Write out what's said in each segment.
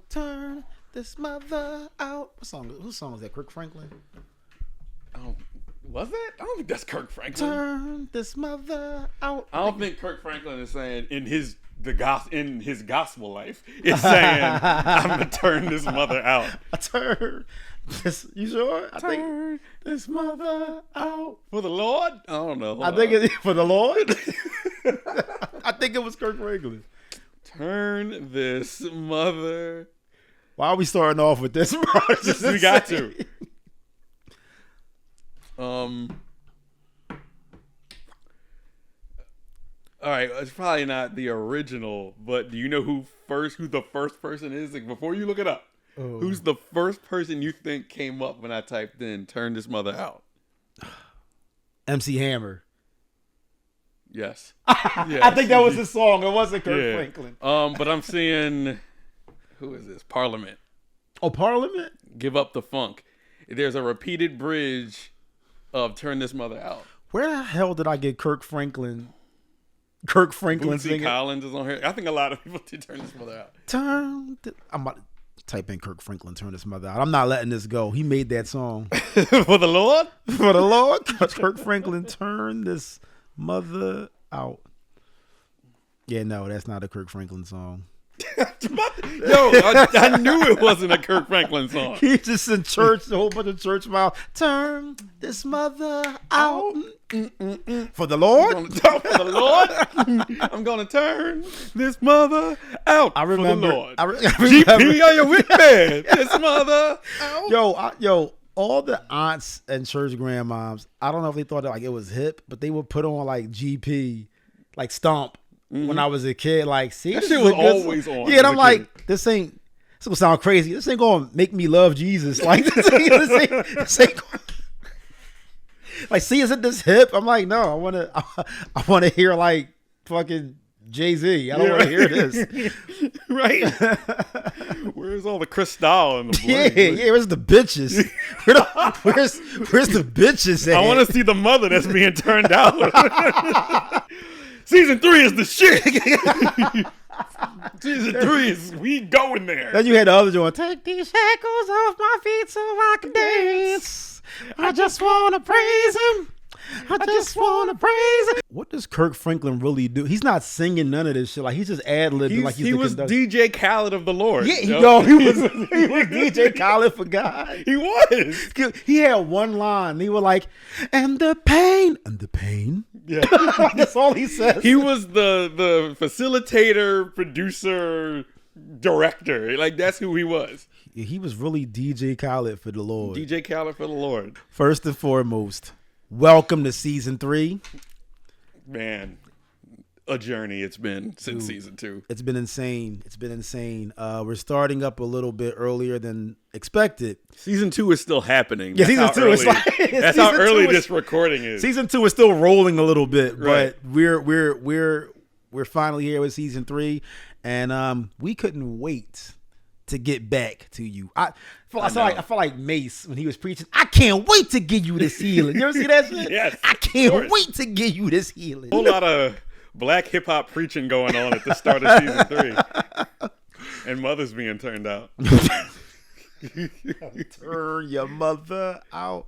turn this mother out. Whose song is that? Kirk Franklin? Oh, was it? I don't think that's Kirk Franklin. Turn this mother out. I don't think Kirk Franklin is saying in his gospel life is saying I'm gonna turn this mother out. I turn this. You sure? I think Turn this mother out for the Lord. I don't know. I think it's for the Lord. I think it was Kirk Franklin. Turn this mother. Why are we starting off with this, bro? We got to. All right, it's probably not the original, but do you know who the first person is? Like, before you look it up, who's the first person you think came up when I typed in "turn this mother out"? MC Hammer. Yes. I think that was his song. It wasn't Kirk Franklin. But I'm seeing, who is this? Parliament. Oh, Parliament? Give up the funk. There's a repeated bridge of "Turn This Mother Out." Where the hell did I get Kirk Franklin? Kirk Franklin Bootsy singing. Collins is on here. I think a lot of people did "Turn This Mother Out." I'm about to type in Kirk Franklin, turn this mother out. I'm not letting this go. He made that song. For the Lord? For the Lord? Kirk Franklin, turn this mother out. Yeah, no, that's not a Kirk Franklin song. Yo, I knew it wasn't a Kirk Franklin song. He's just in church, a whole bunch of church mouth. Turn this mother out. For the Lord? For the Lord? I'm going to turn this mother out. I remember. For the Lord. I GP, are you with me? This mother out. Yo, all the aunts and church grandmoms, I don't know if they thought that like it was hip, but they would put on like GP, like Stomp. When I was a kid, like, see, that shit was always on. Yeah, and I'm like, this gonna sound crazy. This ain't gonna make me love Jesus. Like, this ain't gonna, like, see, is it this hip? I'm like, no, I wanna hear like fucking Jay-Z. I don't want to hear this. Right? Where's all the Cristal and the bling? Yeah. Where's the bitches? Where's the bitches at? I want to see the mother that's being turned out. Season 3 is the shit. Season 3 is we going there. Then you had the other joint. Take these shackles off my feet so I can dance. I just want to praise him. I just want to praise him. What does Kirk Franklin really do? He's not singing none of this shit. Like, he's just ad-libbing. Like he was DJ Khaled of the Lord. Yeah, he was DJ Khaled for God. He was. He had one line. He was like, and the pain. Yeah. That's all he says. He was the facilitator, producer, director. Like, that's who he was. He was really DJ Khaled for the Lord. DJ Khaled for the Lord. First and foremost, welcome to season 3. Man, a journey it's been since season 2. It's been insane. We're starting up a little bit earlier than expected. Season 2 is still happening. Yeah, season 2 is like that's how early this recording is. Season 2 is still rolling a little bit, right. But we're finally here with season 3, and we couldn't wait to get back to you. I felt like Mace when he was preaching. I can't wait to give you this healing. You ever see that shit? Yes. I can't wait to give you this healing. A whole lot of black hip hop preaching going on at the start of season 3, and mothers being turned out. Turn your mother out.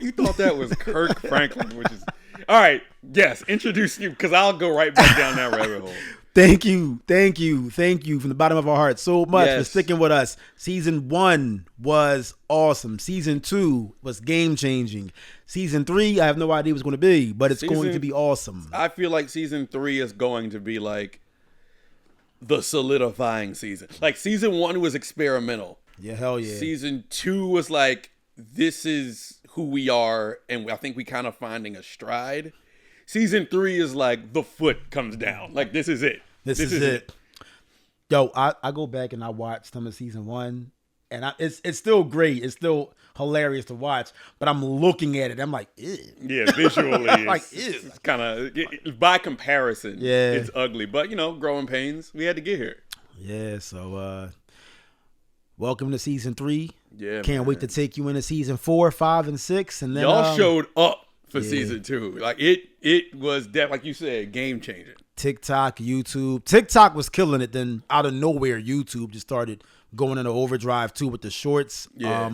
You thought that was Kirk Franklin, which is all right. Yes, introduce you because I'll go right back down that rabbit hole. Thank you from the bottom of our heart so much for sticking with us. Season 1 was awesome. Season 2 was game changing. Season 3, I have no idea what's going to be, but it's going to be awesome. I feel like season 3 is going to be like the solidifying season. Like season 1 was experimental. Yeah, hell yeah. Season 2 was like, this is who we are, and I think we kind of finding a stride. Season 3 is like the foot comes down. Like, this is it. This is it. Yo, I go back and I watch some of season 1, and it's still great. It's still hilarious to watch, but I'm looking at it. I'm like, ew. Yeah, visually, like, it's kind of, by comparison, yeah, it's ugly. But, growing pains, we had to get here. Yeah, so welcome to season 3. Yeah, Can't wait to take you into season 4, 5, and 6. And then y'all showed up for season 2. Like, it was, like you said, game changing. TikTok, YouTube. TikTok was killing it. Then out of nowhere, YouTube just started going into overdrive too with the shorts. Yeah.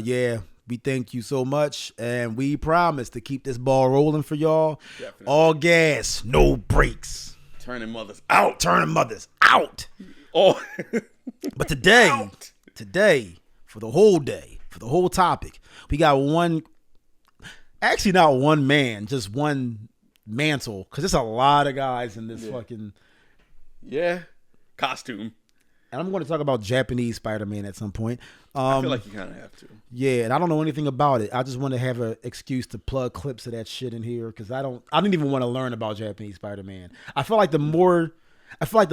Yeah, we thank you so much, and we promise to keep this ball rolling for y'all. Definitely. All gas, no brakes. Turning mothers out. Turning mothers out. Oh. But today, Out. for the whole topic, we got actually not one man, just one mantle, because there's a lot of guys in this fucking. Yeah. Costume. And I'm going to talk about Japanese Spider-Man at some point. I feel like you kind of have to. Yeah, and I don't know anything about it. I just want to have an excuse to plug clips of that shit in here because I didn't even want to learn about Japanese Spider-Man. I feel like the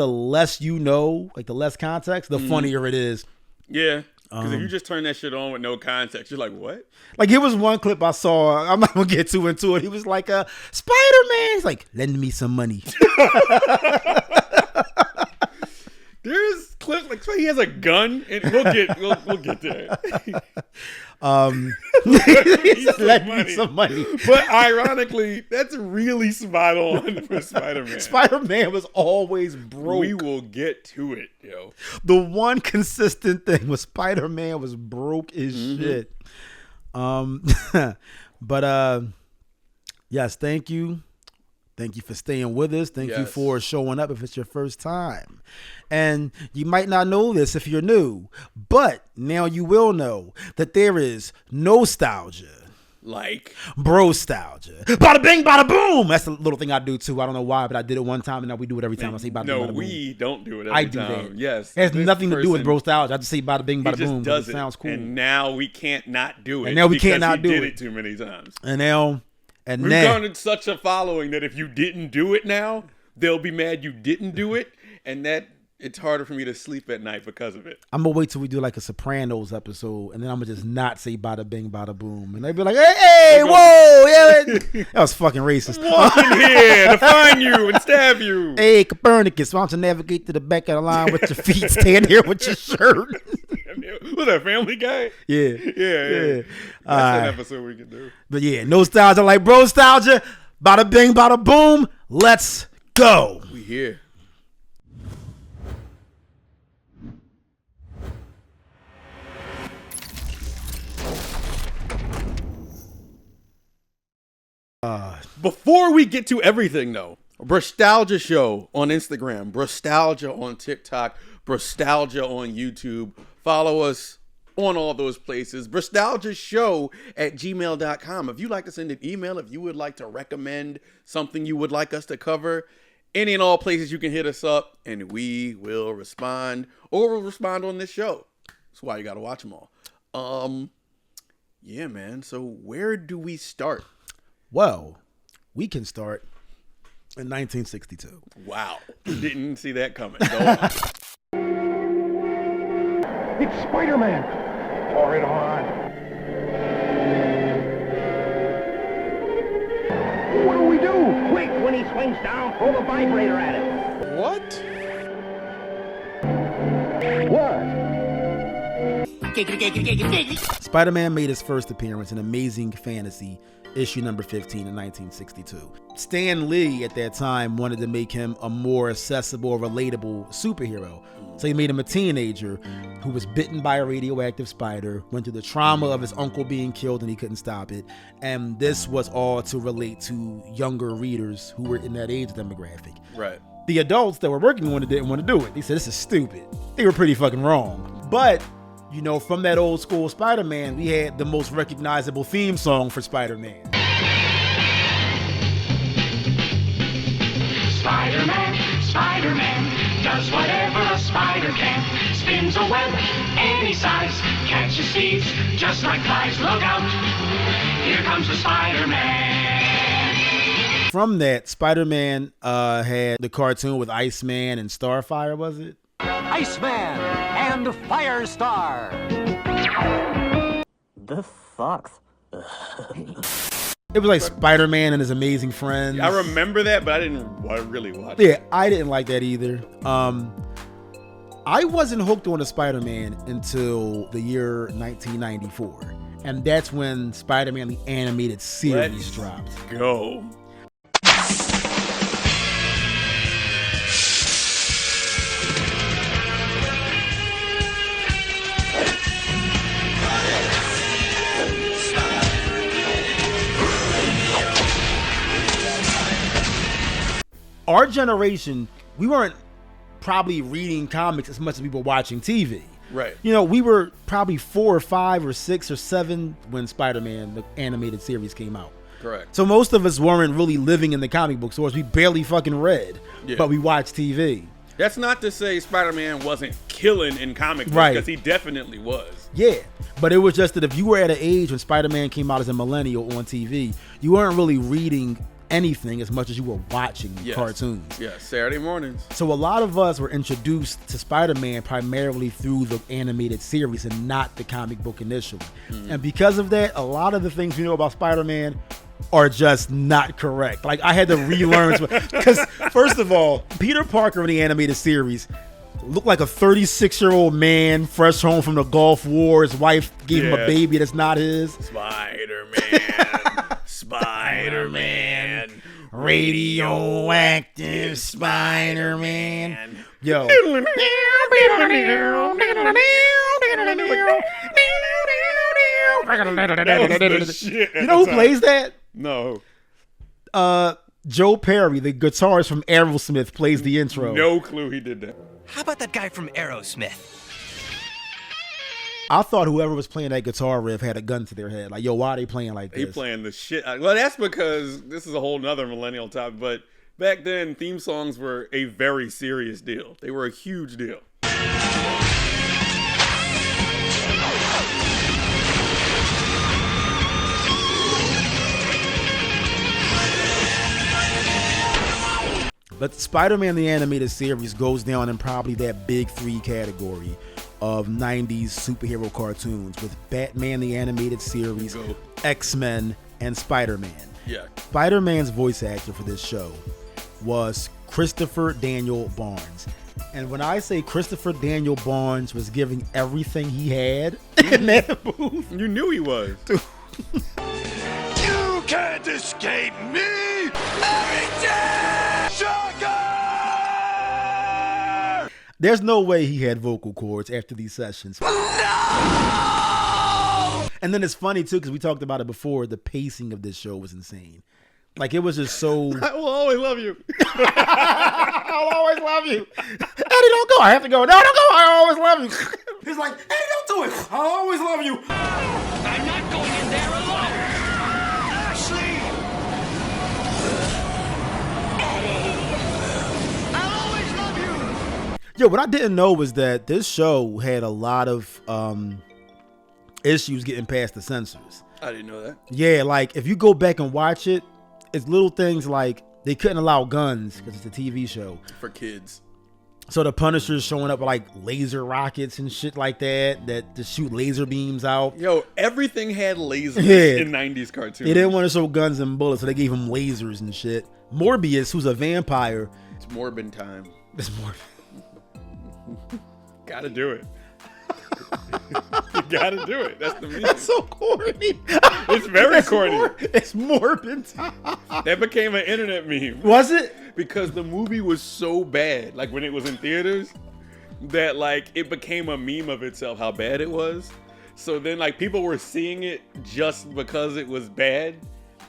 less you know, like the less context, the funnier it is. Yeah. Because if you just turn that shit on with no context, you're like, what? Like, here was one clip I saw. I'm not going to get too into it. He was like, Spider-Man. He's like, lend me some money. There's clips like so he has a gun, and we'll get there. He said, lend me some money. But ironically, that's really spot on for Spider-Man. Spider-Man was always broke. We will get to it, yo. The one consistent thing was Spider-Man was broke as shit. Yes, thank you. Thank you for staying with us. Thank you for showing up if it's your first time. And you might not know this if you're new, but now you will know that there is nostalgia. Like Brostalgia. Bada bing, bada boom. That's the little thing I do too. I don't know why, but I did it one time and now we do it every time I say bada bing, bada boom. No, we don't do it every I do time. that. Yes. It has nothing to do with Brostalgia. I just say bada bing, bada He just boom. does It sounds cool. And now we can't not do it. And now we can't because not he do did it. it too many times. And We've now garnered such a following that if you didn't do it now, they'll be mad you didn't do it, and that it's harder for me to sleep at night because of it. I'm gonna wait till we do like a Sopranos episode, and then I'm gonna just not say bada bing, bada boom, and they'll be like, "Hey, whoa, yeah, that was fucking racist." One here to find you and stab you. Hey, Copernicus, why don't you navigate to the back of the line with your feet, stand here with your shirt? Was that Family Guy? Yeah. That's an episode we can do. But yeah, nostalgia like Brostalgia, bada bing, bada boom. Let's go. We here. Before we get to everything, though, Brostalgia Show on Instagram, Brostalgia on TikTok, Brostalgia on YouTube. Follow us on all those places. BrostalgiaShow@gmail.com. If you'd like to send an email, if you would like to recommend something you would like us to cover, any and all places you can hit us up, and we will respond, or we'll respond on this show. That's why you got to watch them all. Yeah, man. So where do we start? Well, we can start in 1962. Wow. Didn't see that coming. Go on. It's Spider-Man! Pour it on. What do we do? Quick, when he swings down, throw the vibrator at him. What? What? Spider-Man made his first appearance in Amazing Fantasy issue number 15 in 1962. Stan Lee at that time wanted to make him a more accessible, relatable superhero. So he made him a teenager who was bitten by a radioactive spider, went through the trauma of his uncle being killed and he couldn't stop it. And this was all to relate to younger readers who were in that age demographic. Right. The adults that were working on it didn't want to do it. They said, this is stupid. They were pretty fucking wrong. But you know, from that old school Spider-Man, we had the most recognizable theme song for Spider-Man. Spider-Man, Spider-Man, does whatever a spider can. Spins a web any size, catches thieves just like flies. Look out, here comes the Spider-Man. From that, Spider-Man had the cartoon with Iceman and Starfire, was it? Iceman and Firestar. The fuck? It was like Spider-Man and his amazing friends. I remember that, but I didn't really watch it. Yeah, I didn't like that either. I wasn't hooked on the Spider-Man until the year 1994. And that's when Spider-Man the animated series dropped. Go. our generation, we weren't probably reading comics as much as we were watching TV. Right. You know, we were probably 4 or 5 or 6 or 7 when Spider-Man, the animated series, came out. Correct. So most of us weren't really living in the comic book stores. We barely fucking read, Yeah. but we watched TV. That's not to say Spider-Man wasn't killing in comic books, Right. because he definitely was. Yeah, but it was just that if you were at an age when Spider-Man came out as a millennial on TV, you weren't really reading anything as much as you were watching Yes. cartoons. Yeah, Saturday mornings. So a lot of us were introduced to Spider-Man primarily through the animated series and not the comic book initially. And because of that, a lot of the things we know about Spider-Man are just not correct. Like, I had to relearn because first of all, Peter Parker in the animated series looked like a 36-year-old man fresh home from the Gulf War. His wife gave him a Yeah. baby that's not his. Spider-Man. Spider-Man. Radioactive Spider-Man. Yo. That was the shit. You know who plays that? No. Joe Perry, the guitarist from Aerosmith, plays the intro. No clue he did that. How about that guy from Aerosmith? I thought whoever was playing that guitar riff had a gun to their head. Like, yo, why are they playing like He this? playing the shit. Well, that's because this is a whole nother millennial topic, but back then theme songs were a very serious deal. They were a huge deal. But Spider-Man the Animated Series goes down in probably that big 3 category of 90s superhero cartoons with Batman the Animated Series, Go. X-Men, and Spider-Man. Yeah. Spider-Man's voice actor for this show was Christopher Daniel Barnes. And when I say Christopher Daniel Barnes was giving everything he had in that booth, You knew he was. You can't escape me! Every day! Shocker! there's no way he had vocal cords after these sessions. And then it's funny too, because we talked about it before, the pacing of this show was insane. Like, it was just so... I will always love you. I'll always love you. Eddie, don't go. I have to go. No, don't go. I always love you. He's like, Eddie, don't do it. I'll always love you. I'm not going in there alone. Ashley! Eddie! I'll always love you. Yo, what I didn't know was that this show had a lot of issues getting past the censors. I didn't know that. Yeah, like, if you go back and watch it, it's little things like they couldn't allow guns because it's a TV show. For kids. So the Punisher's showing up with like laser rockets and shit like that to shoot laser beams out. Yo, everything had lasers Yeah. in 90s cartoons. They didn't want to show guns and bullets, so they gave him lasers and shit. Morbius, who's a vampire, It's Morbin time. is more. Gotta do it. You gotta do it. That's the music. That's so corny. It's very corny. It's Morbin time. That became an internet meme. Was it? Because the movie was so bad, like when it was in theaters, that like it became a meme of itself how bad it was. So then like people were seeing it just because it was bad,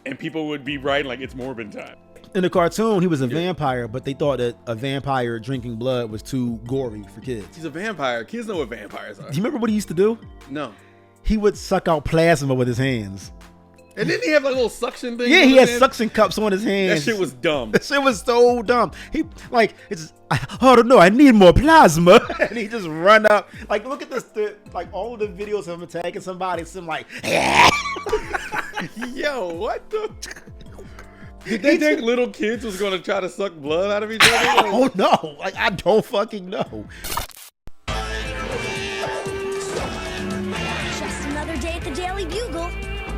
and people would be writing like it's Morbin time. In the cartoon, he was a vampire, but they thought that a vampire drinking blood was too gory for kids. He's a vampire. Kids know what vampires are. Do you remember what he used to do? No. He would suck out plasma with his hands. And didn't he have like a little suction thing? Yeah, on he his had hand? suction cups on his That hands. shit was dumb. That shit was so dumb. He like it's. I don't know. I need more plasma, and he just run up. Like, look at this. Like all of the videos of him attacking somebody. It's him like, Yo, what the? Did they think little kids was gonna try to suck blood out of each other? oh no! Like, I don't fucking know. Just another day at the Daily Bugle.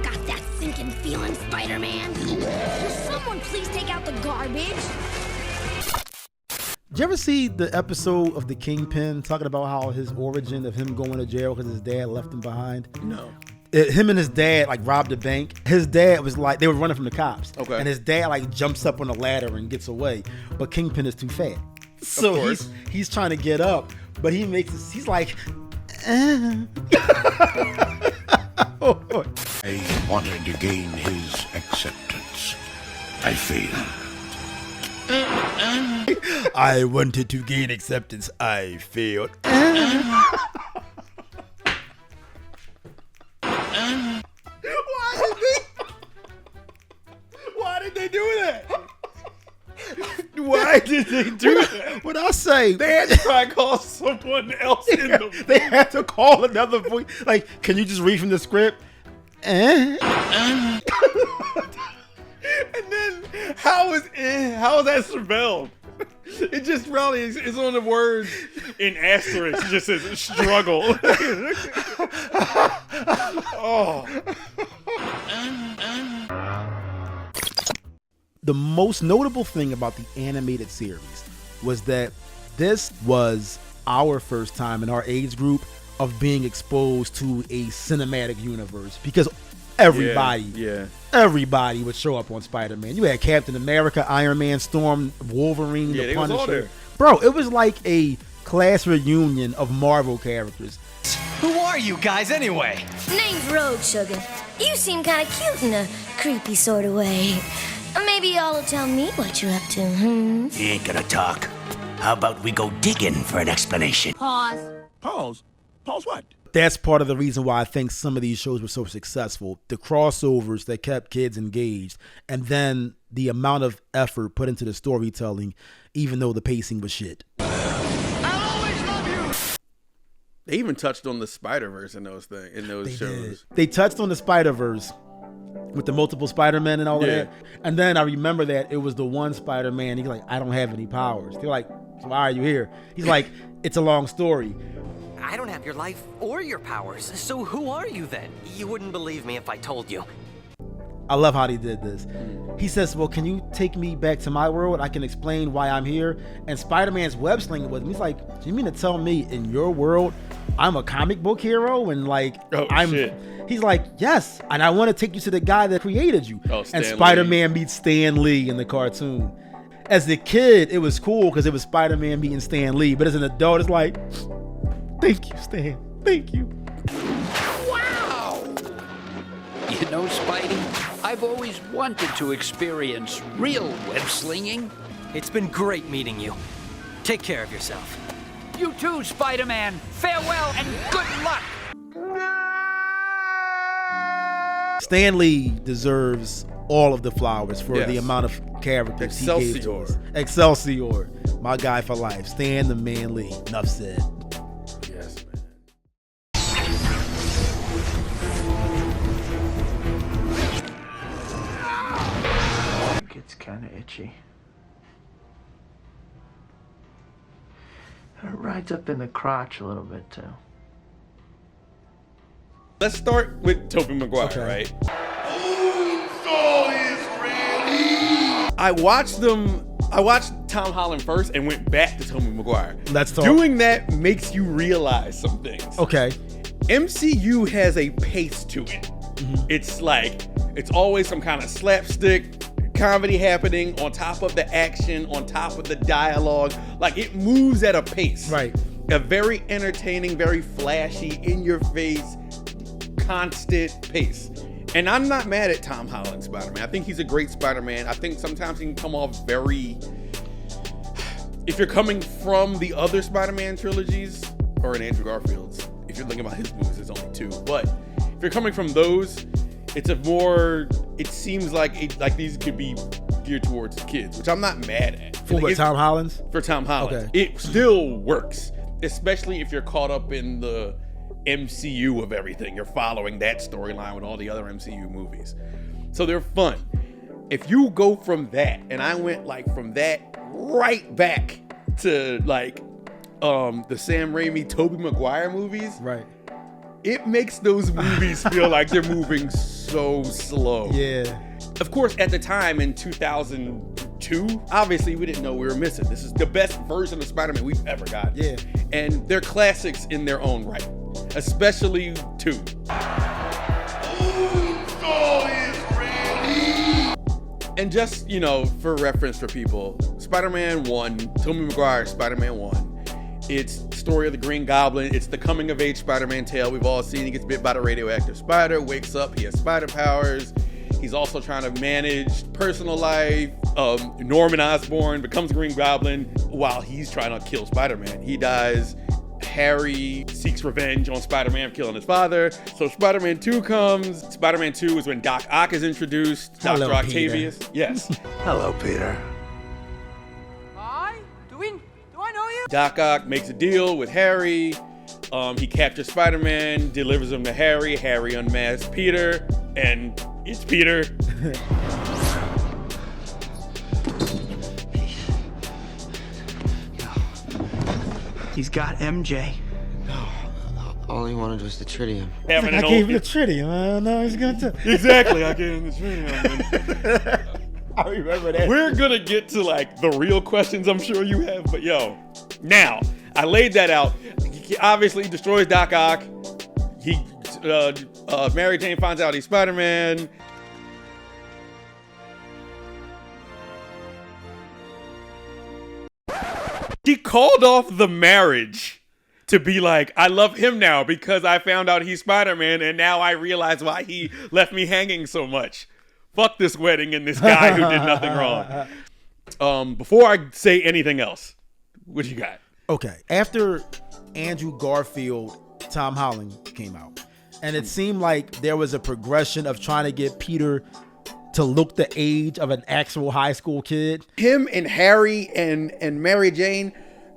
Got that sinking feeling, Spider-Man. Will someone please take out the garbage? Did you ever see the episode of The Kingpin talking about how his origin of him going to jail because his dad left him behind? No. Him and his dad like robbed a bank. His dad was like, they were running from the cops. Okay. And his dad like jumps up on a ladder and gets away, but Kingpin is too fat. So course. he's trying to get up, but he makes this, he's like, I wanted to gain his acceptance. I failed. I wanted to gain acceptance. I failed. Why did they do that? Why did they do that? What I say? They had to try to call someone else in the... They had to call another voice. Like, can you just read from the script? And then how is that spelled? It just probably is on the words in asterisk. It just says struggle. Oh. The most notable thing about the animated series was that this was our first time in our age group of being exposed to a cinematic universe, because everybody would show up on Spider-Man. You had Captain America, Iron Man, Storm, Wolverine, the they was all Punisher. there. Bro, it was like a class reunion of Marvel characters. Who are you guys anyway? Name's Rogue Sugar. You seem kind of cute in a creepy sort of way. Maybe y'all will tell me what you're up to, He ain't gonna talk. How about we go digging for an explanation? Pause. Pause? Pause what? That's part of the reason why I think some of these shows were so successful. The crossovers that kept kids engaged, and then the amount of effort put into the storytelling, even though the pacing was shit. They even touched on the Spider-Verse in those shows. They touched on the Spider-Verse with the multiple Spider-Men and all of that. And then I remember that it was the one Spider-Man. He's like, I don't have any powers. They're like, so why are you here? He's like, it's a long story. I don't have your life or your powers, so who are you then? You wouldn't believe me if I told you. I love how he did this. He says, well, can you take me back to my world? I can explain why I'm here. And Spider-Man's web slinging with me. He's like, do you mean to tell me in your world I'm a comic book hero? And like, shit. He's like, yes. And I want to take you to the guy that created you. Oh, Stan and Spider-Man Lee. meets Stan Lee in the cartoon. As a kid, it was cool because it was Spider-Man meeting Stan Lee. But as an adult, it's like, thank you, Stan. Thank you. You know, Spidey, I've always wanted to experience real web slinging. It's been great meeting you. Take care of yourself. You too, Spider-Man. Farewell and good luck. Stan Lee deserves all of the flowers for Yes. the amount of characters he gave to us. Excelsior. My guy for life. Stan the Man Lee. Enough said. Yes, man. It gets kind of itchy. It rides up in the crotch a little bit too. Let's start with Tobey Maguire, right? I watched Tom Holland first and went back to Tobey Maguire. Let's talk. Doing that makes you realize some things. Okay. MCU has a pace to it. It's like, it's always some kind of slapstick comedy happening on top of the action, on top of the dialogue. Like, it moves at a pace. Right. A very entertaining, very flashy, in your face, constant pace. And I'm not mad at Tom Holland's Spider-Man. I think he's a great Spider-Man. I think sometimes he can come off very... If you're coming from the other Spider-Man trilogies, or in Andrew Garfield's, if you're thinking about his movies, there's only two. But if you're coming from those, it's a more... It seems like these could be geared towards kids, which I'm not mad at. For what, Tom Holland's? For Tom Holland. Okay. It still works, especially if you're caught up in the MCU of everything. You're following that storyline with all the other MCU movies. So they're fun. If you go from that, and I went like from that right back to like the Sam Raimi, Tobey Maguire movies. Right. It makes those movies feel like they're moving so slow. Yeah. Of course, at the time in 2002, obviously we didn't know we were missing. This is the best version of Spider-Man we've ever gotten. Yeah. And they're classics in their own right, especially 2. And just, you know, for reference for people, Spider-Man 1, Tobey Maguire, Spider-Man 1, it's story of the Green Goblin. It's the coming of age Spider-Man tale we've all seen. He gets bit by the radioactive spider, wakes up, he has spider powers. He's also trying to manage personal life. Norman Osborn becomes Green Goblin while he's trying to kill Spider-Man. He dies. Harry seeks revenge on Spider-Man for killing his father. So Spider-Man 2 comes. Spider-Man 2 is when Doc Ock is introduced. Hello, Dr. Octavius. Peter. Yes. Hello, Peter. Hi? Do I know you? Doc Ock makes a deal with Harry. He captures Spider-Man, delivers him to Harry. Harry unmasks Peter, and it's Peter. He's got MJ. All he wanted was the tritium. Having I an gave old- him the tritium. Now he's going to. Exactly, I gave him the tritium. I remember that. We're gonna get to like the real questions I'm sure you have, but yo, now I laid that out. He obviously destroys Doc Ock. Mary Jane finds out he's Spider-Man. He called off the marriage to be like, I love him now because I found out he's Spider-Man and now I realize why he left me hanging so much. Fuck this wedding and this guy who did nothing wrong. Before I say anything else, what you got? Okay. After Andrew Garfield, Tom Holland came out, and it seemed like there was a progression of trying to get Peter to look the age of an actual high school kid. Him and Harry and Mary Jane,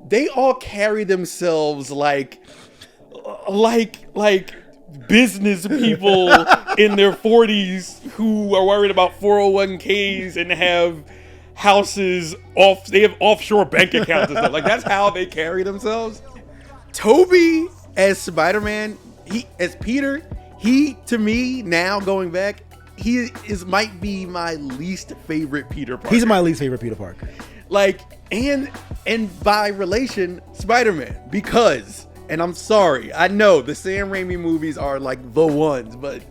they all carry themselves like business people in their 40s who are worried about 401ks and have houses they have offshore bank accounts and stuff. Like, that's how they carry themselves. Toby as Spider-Man, as Peter, to me now going back, might be my least favorite Peter Parker. He's my least favorite Peter Parker. Like, and by relation, Spider-Man, because, and I'm sorry, I know the Sam Raimi movies are like the ones, but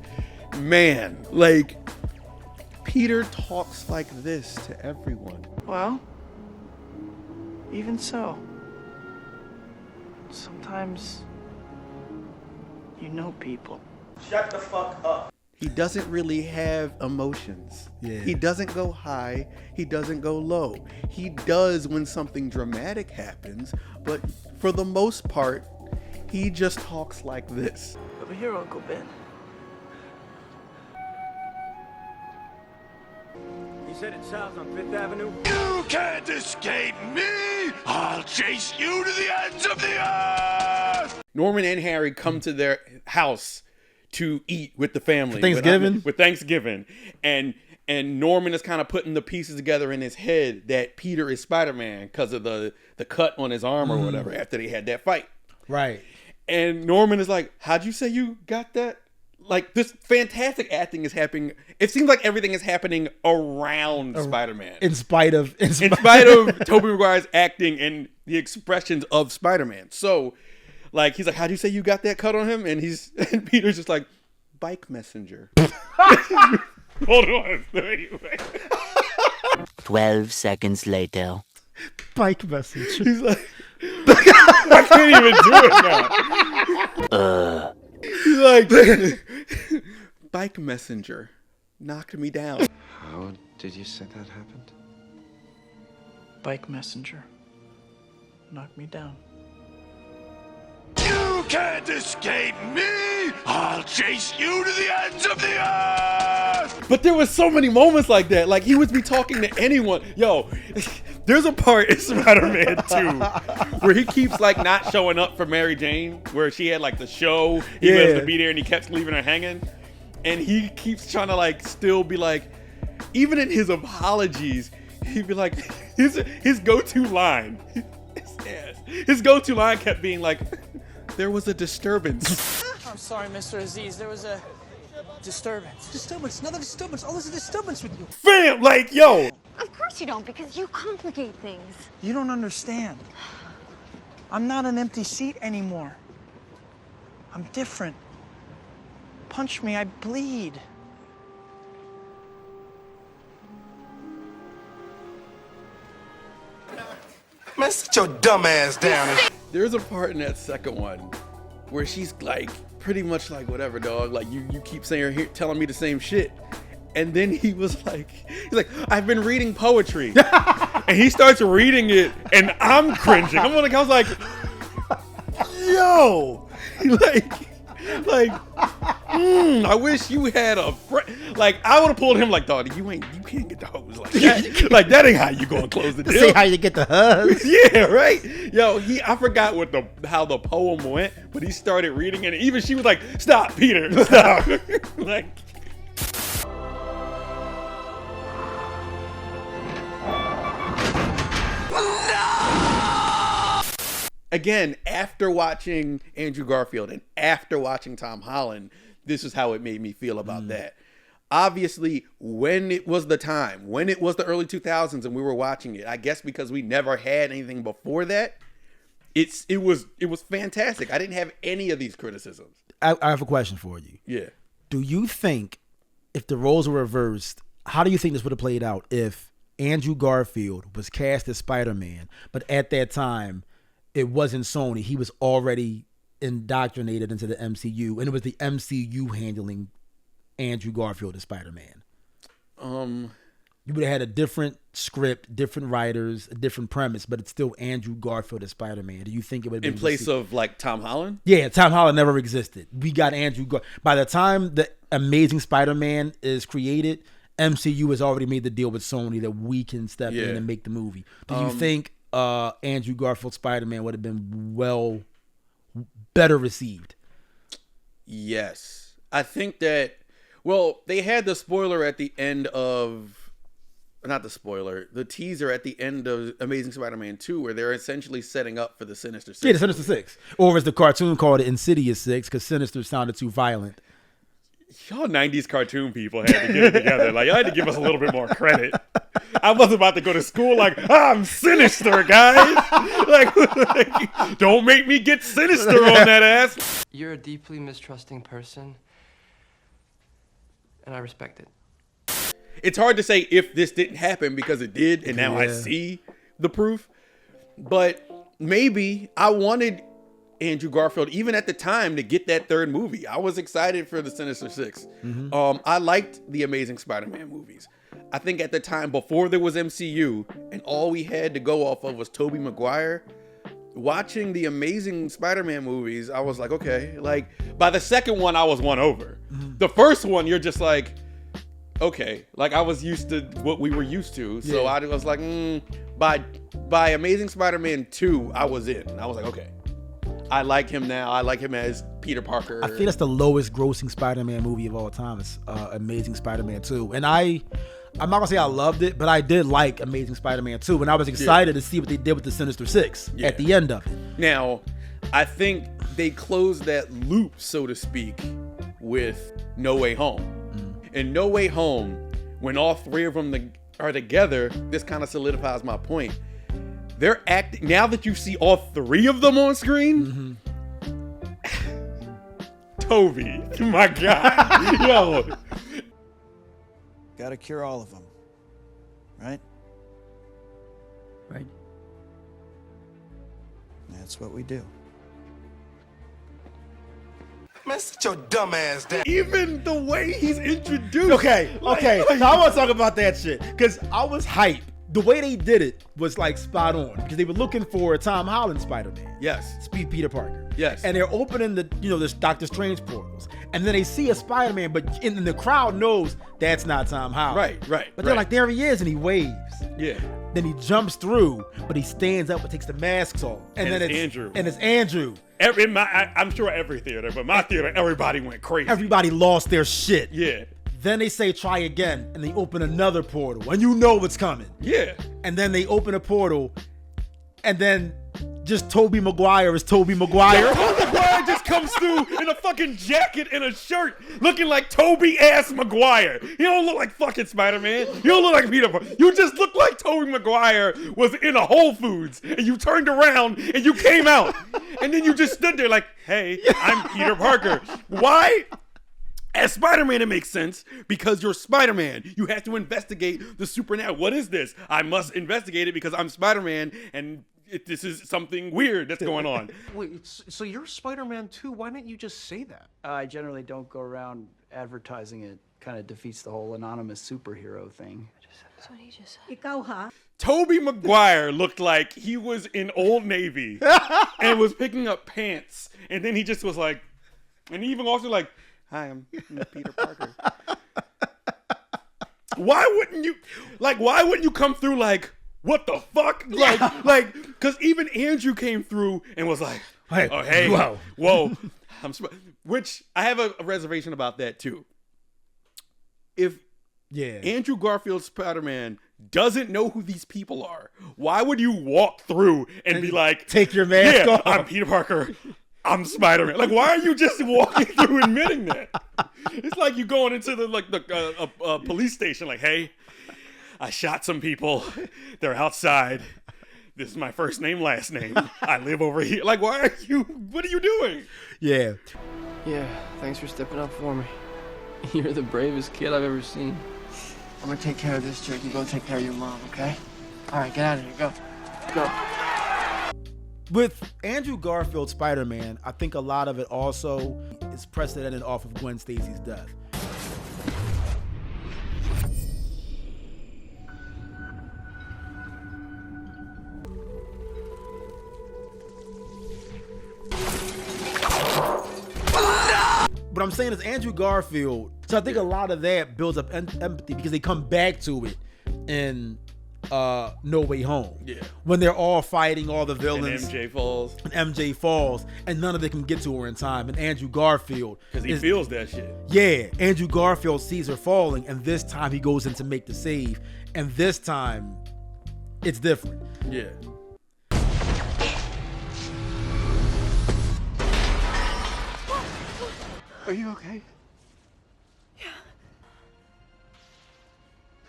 man, like, Peter talks like this to everyone. Well, even so, sometimes you know people. Shut the fuck up. He doesn't really have emotions. Yeah. He doesn't go high. He doesn't go low. He does when something dramatic happens, but for the most part, he just talks like this. Over here, Uncle Ben. He said it's south on 5th Avenue. You can't escape me. I'll chase you to the ends of the earth. Norman and Harry come to their house to eat with the family. Thanksgiving? With Thanksgiving. And Norman is kind of putting the pieces together in his head that Peter is Spider-Man because of the cut on his arm or whatever after they had that fight. Right. And Norman is like, how'd you say you got that? Like, this fantastic acting is happening. It seems like everything is happening around Spider-Man. In spite of Tobey Maguire's acting and the expressions of Spider-Man. So, like, he's like, how do you say you got that cut on him? And Peter's just like, bike messenger. Hold on. 12 seconds later. bike message. He's like, I can't even do it now. He's like, bike messenger knocked me down. How did you say that happened? Bike messenger knocked me down. You can't escape me! I'll chase you to the ends of the earth! But there was so many moments like that. Like, he would be talking to anyone. Yo, there's a part in Spider-Man 2 where he keeps, like, not showing up for Mary Jane, where she had, like, the show. He was to be there, and he kept leaving her hanging. And he keeps trying to, like, still be like, even in his apologies, he'd be like, his go-to line, his go-to line kept being like, there was a disturbance. I'm sorry, Mr. Aziz. There was a disturbance. Disturbance? Another disturbance. Oh, there's a disturbance with you. Fam, like, yo. Of course you don't, because you complicate things. You don't understand. I'm not an empty seat anymore. I'm different. Punch me, I bleed. Man, sit your dumb ass down. There's a part in that second one where she's like, pretty much like, whatever, dog. Like, you keep saying, telling me the same shit. And then he's like, I've been reading poetry. And he starts reading it, and I'm cringing. I was like, yo, I wish you had a friend. Like, I would have pulled him like, dog, you can't get the hose like that. Like, that ain't how you gonna close the deal. This ain't how you get the hose. Yeah, right. Yo, I forgot how the poem went, but he started reading it, and even she was like, stop, Peter, stop. Like. Again, after watching Andrew Garfield and after watching Tom Holland, this is how it made me feel about that. Obviously, when it was the time, when it was the early 2000s and we were watching it, I guess because we never had anything before that, it was fantastic. I didn't have any of these criticisms. I have a question for you. Yeah. Do you think if the roles were reversed, how do you think this would have played out if Andrew Garfield was cast as Spider-Man, but at that time, it wasn't Sony. He was already indoctrinated into the MCU, and it was the MCU handling Andrew Garfield as Spider-Man. You would have had a different script, different writers, a different premise, but it's still Andrew Garfield as Spider-Man. Do you think it would have been in place of like Tom Holland? Yeah, Tom Holland never existed. We got Andrew by the time the Amazing Spider-Man is created, MCU has already made the deal with Sony that we can step in and make the movie. Do you think Andrew Garfield Spider-Man would have been better received? Yes. I think that, well, they had the spoiler at the end of, not the spoiler, the teaser at the end of Amazing Spider-Man 2 where they're essentially setting up for the Sinister Six. Yeah, the Sinister Six. Or as the cartoon called it, Insidious Six, because Sinister sounded too violent. Y'all 90s cartoon people had to get it together. Like, y'all had to give us a little bit more credit. I wasn't about to go to school like, I'm sinister, guys. like, don't make me get sinister on that ass. You're a deeply mistrusting person, and I respect it. It's hard to say if this didn't happen because it did, and now I see the proof. But maybe I wanted Andrew Garfield, even at the time, to get that third movie. I was excited for the Sinister Six. I liked the Amazing Spider-Man movies. I think at the time, before there was MCU, and all we had to go off of was Tobey Maguire, watching the Amazing Spider-Man movies, I was like, okay. Like, by the second one, I was won over. The first one, you're just like, okay. Like, I was used to what we were used to. So I was like, by Amazing Spider-Man 2, I was in. I was like, okay. I like him now. I like him as Peter Parker. I think that's the lowest grossing Spider-Man movie of all time. It's Amazing Spider-Man 2. And I'm not going to say I loved it, but I did like Amazing Spider-Man 2. And I was excited to see what they did with the Sinister Six at the end of it. Now, I think they closed that loop, so to speak, with No Way Home. In No Way Home, when all three of them are together, this kind of solidifies my point. They're acting, now that you see all three of them on screen, Toby, my God, yo. Gotta cure all of them, right? Right. That's what we do. Man, sit your dumb ass down. Even the way he's introduced. Okay. Now I want to talk about that shit, because I was hyped. The way they did it was like spot on, because they were looking for a Tom Holland Spider-Man. Yes. Speed Peter Parker. Yes. And they're opening this Doctor Strange portals. And then they see a Spider-Man, but in the crowd knows that's not Tom Holland. Right. But they're like, there he is, and he waves. Yeah. Then he jumps through, but he stands up and takes the masks off. And then it's Andrew. And it's Andrew. I'm sure every theater, but my theater, everybody went crazy. Everybody lost their shit. Yeah. Then they say try again, and they open another portal, and you know what's coming. Yeah. And then they open a portal, and then just Tobey Maguire is Tobey Maguire. Tobey Maguire just comes through in a fucking jacket and a shirt, looking like Tobey ass Maguire. You don't look like fucking Spider-Man. You don't look like Peter Parker. You just look like Tobey Maguire was in a Whole Foods, and you turned around and you came out, and then you just stood there like, hey, I'm Peter Parker. Why? As Spider-Man, it makes sense because you're Spider-Man. You have to investigate the supernatural. What is this? I must investigate it because I'm Spider-Man, and this is something weird that's going on. Wait, so you're Spider-Man too? Why didn't you just say that? I generally don't go around advertising it kind of defeats the whole anonymous superhero thing. That's what he just said. Tobey Maguire looked like he was in Old Navy and was picking up pants, and then he just was like, and he even also like, "Hi, I'm Peter Parker." Why wouldn't you come through like, what the fuck? Like, because even Andrew came through and was like, Hey, "Oh, hey, whoa. which I have a reservation about that too. If Andrew Garfield's Spider-Man doesn't know who these people are, why would you walk through and be like, take your mask off? I'm Peter Parker, I'm Spider-Man. Like, why are you just walking through admitting that? It's like you going into the police station like, hey, I shot some people, they're outside, this is my first name, last name, I live over here. Like, what are you doing? Yeah, thanks for stepping up for me. You're the bravest kid I've ever seen. I'm gonna take care of this, Jake. You go take care of your mom, okay? All right, get out of here. Go. With Andrew Garfield's Spider-Man, I think a lot of it also is precedented off of Gwen Stacy's death. What I'm saying is Andrew Garfield. So I think a lot of that builds up empathy because they come back to it in No Way Home. Yeah. When they're all fighting all the villains. And MJ falls. And none of them can get to her in time. And Andrew Garfield. Because he feels that shit. Yeah. Andrew Garfield sees her falling. And this time he goes in to make the save. And this time it's different. Yeah. Are you okay? Yeah.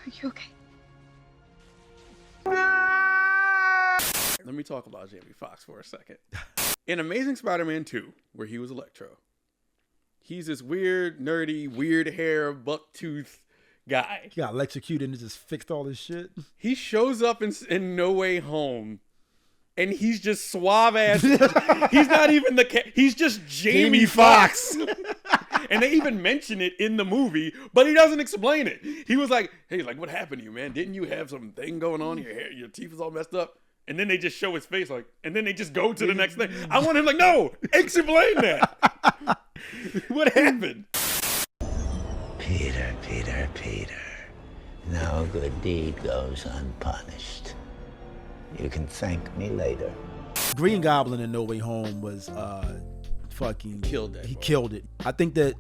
Are you okay? Let me talk about Jamie Foxx for a second. In Amazing Spider-Man 2, where he was Electro, he's this weird, nerdy, weird hair, buck-tooth guy. He got electrocuted and just fixed all this shit. He shows up in No Way Home, and he's just suave ass. He's not even he's just Jamie Foxx. And they even mention it in the movie, but he doesn't explain it. He was like, hey, like, what happened to you, man? Didn't you have some thing going on? Your hair, your teeth was all messed up. And then they just show his face, like, and then they just go to the next thing. I want him like, no, explain that. What happened? Peter. No good deed goes unpunished. You can thank me later. Green Goblin in No Way Home was fucking killed that. He killed it. I think that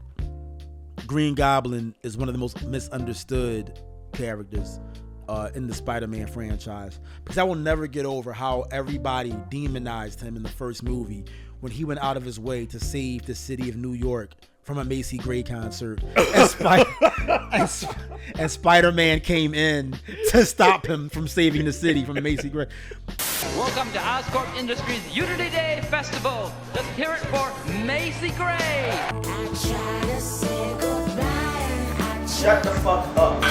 Green Goblin is one of the most misunderstood characters in the Spider-Man franchise, because I will never get over how everybody demonized him in the first movie when he went out of his way to save the city of New York from a Macy Gray concert, and Spider-Man came in to stop him from saving the city from Macy Gray. Welcome to Oscorp Industries Unity Day Festival. Let's hear it for Macy Gray. Shut the fuck up.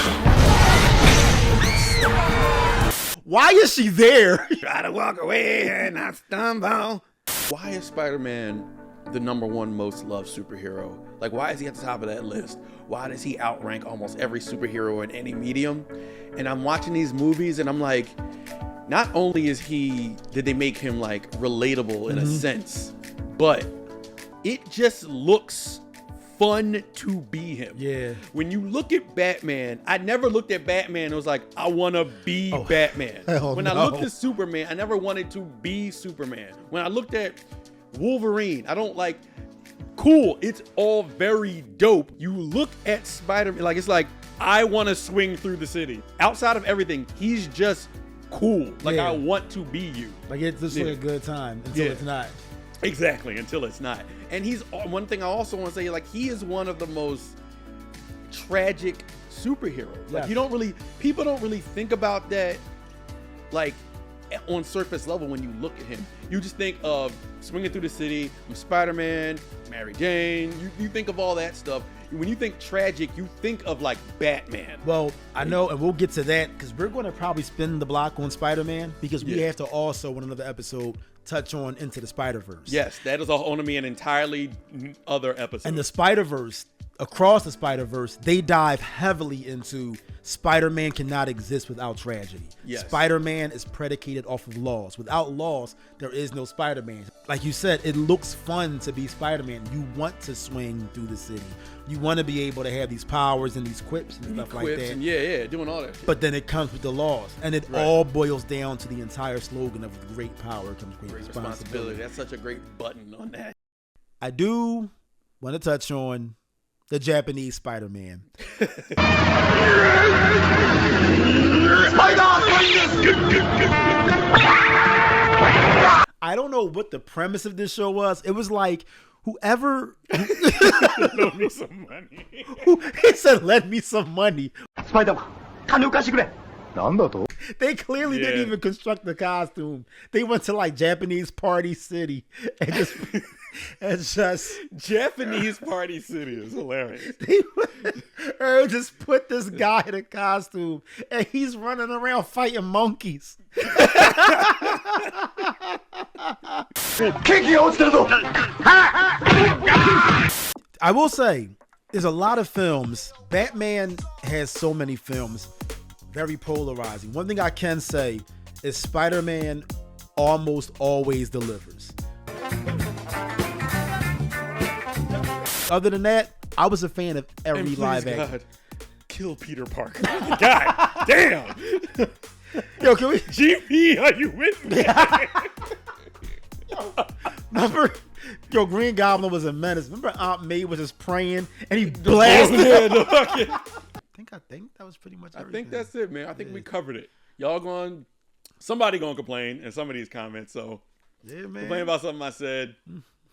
Why is she there? Try to walk away and I stumble. Why is Spider-Man the #1 most loved superhero? Like, why is he at the top of that list? Why does he outrank almost every superhero in any medium? And I'm watching these movies and I'm like, not only did they make him like relatable in a sense, but it just looks fun to be him. Yeah. When you look at Batman, I never looked at Batman and was like, I want to be Batman. When I looked at Superman, I never wanted to be Superman. When I looked at Wolverine, I don't like, cool, it's all very dope. You look at Spider-Man, like, it's like, I want to swing through the city. Outside of everything, he's just cool. Like, I want to be you. Like, it's just like a good time until it's not. Exactly, until it's not. And he's one thing I also want to say, like, he is one of the most tragic superheroes. Like, people don't really think about that, like, on surface level when you look at him. You just think of swinging through the city, I'm Spider-Man, Mary Jane. You think of all that stuff. When you think tragic, you think of like Batman. Well, I know, and we'll get to that because we're going to probably spin the block on Spider-Man because we have to also, in another episode, touch on Into the Spider-Verse. Yes, that is going to be an entirely other episode. And the Spider-Verse, Across the Spider-Verse, they dive heavily into Spider-Man cannot exist without tragedy. Yes. Spider-Man is predicated off of laws. Without laws, there is no Spider-Man. Like you said, it looks fun to be Spider-Man. You want to swing through the city. You want to be able to have these powers and these quips and stuff like that. And yeah, doing all that shit. But then it comes with the laws. And it all boils down to the entire slogan of great power comes great responsibility. That's such a great button on that. I do want to touch on the Japanese Spider-Man. I don't know what the premise of this show was. It was like whoever Lend me some money. He said, "Lend me some money." They clearly didn't even construct the costume. They went to like Japanese Party City and just Japanese Party City is hilarious. They just put this guy in a costume and he's running around fighting monkeys. I will say, there's a lot of films. Batman has so many films, very polarizing. One thing I can say is Spider-Man almost always delivers. Other than that, I was a fan of every live action. Kill Peter Parker. God damn. Yo, can we? GP, are you with me? Remember, Green Goblin was a menace. Remember Aunt May was just praying and he blasted him. I think that was pretty much everything. I think that's it, man. I think we covered it. Somebody gonna complain in some of these comments. So yeah, man. Complain about something I said.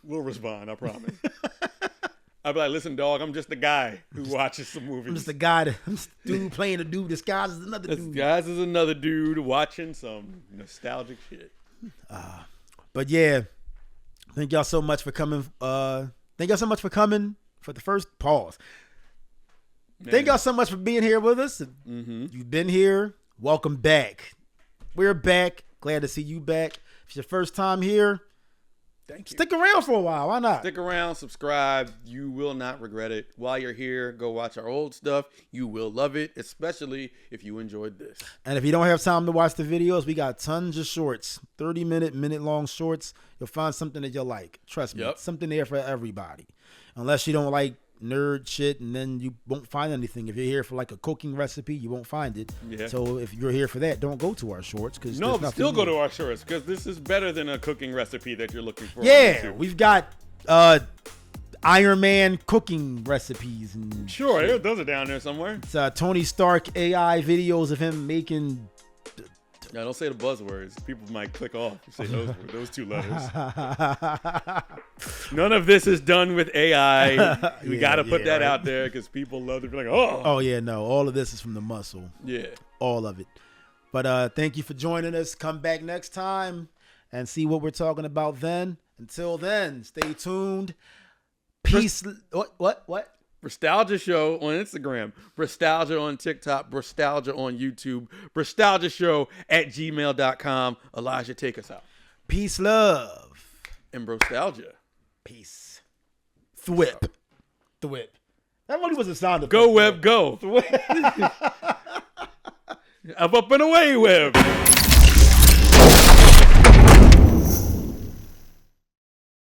We'll respond, I promise. I'll be like, listen, dog, I'm just the guy who watches some movies. I'm just the guy dude playing a dude disguised as another dude. Disguised as another dude watching some nostalgic shit. But yeah, thank y'all so much for coming. Thank y'all so much for coming for the first pause. Man. Thank y'all so much for being here with us. Mm-hmm. You've been here. Welcome back. We're back. Glad to see you back. If it's your first time here, thank you. Stick around for a while. Why not? Stick around, subscribe. You will not regret it. While you're here, go watch our old stuff. You will love it, especially if you enjoyed this. And if you don't have time to watch the videos, we got tons of shorts, 30-minute-long shorts. You'll find something that you'll like. Trust me, something there for everybody. Unless you don't like nerd shit, and then you won't find anything. If you're here for like a cooking recipe, you won't find it. Yeah. So if you're here for that, don't go to our shorts. Still go to our shorts because this is better than a cooking recipe that you're looking for. Yeah, we've got Iron Man cooking recipes and sure, those are down there somewhere. It's Tony Stark AI videos of him making. No, don't say the buzzwords. People might click off. You say those two letters. None of this is done with AI. We got to put that out there because people love to be like, oh. Oh, yeah, no. All of this is from the muscle. Yeah. All of it. But thank you for joining us. Come back next time and see what we're talking about then. Until then, stay tuned. Peace. What? Nostalgia Show on Instagram, Nostalgia on TikTok, Nostalgia on YouTube, Nostalgia Show at gmail.com. Elijah, take us out. Peace, love. And Nostalgia. Peace. Thwip. That really was a sound effect. Go, Web, go. Thwip. Up and away, Web.